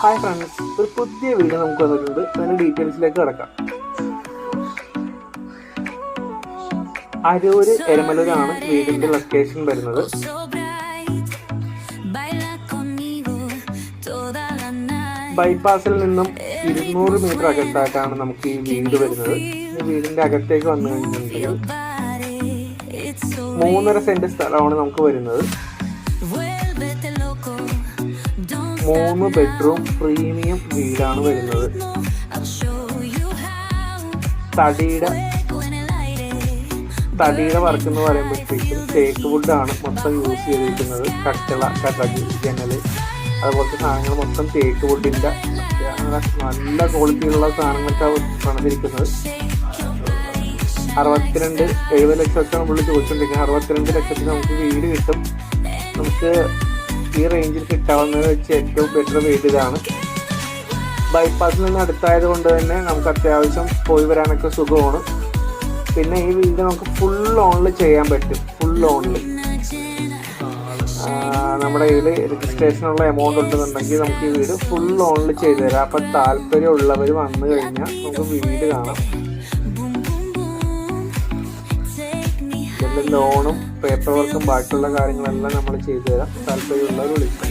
Hi friends, ഒരു പുതിയ video നമുക്ക് വന്നിട്ടുണ്ട്. അതിൻ്റെ ഡീറ്റെയിൽസിലേക്ക് കിടക്കാം. അരൂര് എരമലൂരാണ് വീടിൻ്റെ ലൊക്കേഷൻ വരുന്നത്. ബൈപ്പാസിൽ നിന്നും 200 മീറ്റർ അകത്തായിട്ടാണ് നമുക്ക് ഈ വീട് വരുന്നത്. ഈ വീടിൻ്റെ അകത്തേക്ക് വന്നു കഴിഞ്ഞിട്ടുണ്ടെങ്കിൽ 3.5 സെന്റ് സ്ഥലമാണ് നമുക്ക് വരുന്നത്. 3 ബെഡ്റൂം പ്രീമിയം വീടാണ് വരുന്നത്. തടിയുടെ വർക്ക് എന്ന് പറയുമ്പോഴത്തേക്കും തേക്ക് വുഡാണ് മൊത്തം യൂസ് ചെയ്തിരിക്കുന്നത്. കട്ടിള, കടക്, ജനല്, അതുപോലത്തെ സാധനങ്ങൾ മൊത്തം തേക്ക് വുഡിൻ്റെ നല്ല ക്വാളിറ്റിയിലുള്ള സാധനങ്ങളൊക്കെ പണിതിരിക്കുന്നത്. 70 ലക്ഷമൊക്കെ നമ്മൾ ചോദിച്ചുകൊണ്ടിരിക്കുന്നത്. 62 ലക്ഷത്തിന് നമുക്ക് വീട് കിട്ടും. നമുക്ക് ഈ റേഞ്ചിൽ കിട്ടാവുന്നത് വെച്ച് ഏറ്റവും ബെറ്റർ വീട് ഇതാണ്. ബൈപ്പാസിൽ നിന്ന് അടുത്തായത് കൊണ്ട് തന്നെ നമുക്ക് അത്യാവശ്യം പോയി വരാനൊക്കെ സുഖമാണ്. പിന്നെ ഈ വീട് നമുക്ക് ഫുൾ ഓണിൽ ചെയ്യാൻ പറ്റും. ഫുൾ ഓണിൽ നമ്മുടെ കയ്യിൽ രജിസ്ട്രേഷനുള്ള എമൗണ്ട് ഉണ്ടെന്നുണ്ടെങ്കിൽ നമുക്ക് ഈ വീട് ഫുൾ ഓണിൽ ചെയ്തു തരാം. അപ്പം താല്പര്യമുള്ളവർ വന്നു കഴിഞ്ഞാൽ നമുക്ക് വീട് കാണാം. ഇതിൻ്റെ ലോണും പേപ്പർ വർക്കും ബാക്കിയുള്ള കാര്യങ്ങളെല്ലാം നമ്മൾ ചെയ്തു തരാം. താല്പര്യമുള്ളവർ വിളിക്കും.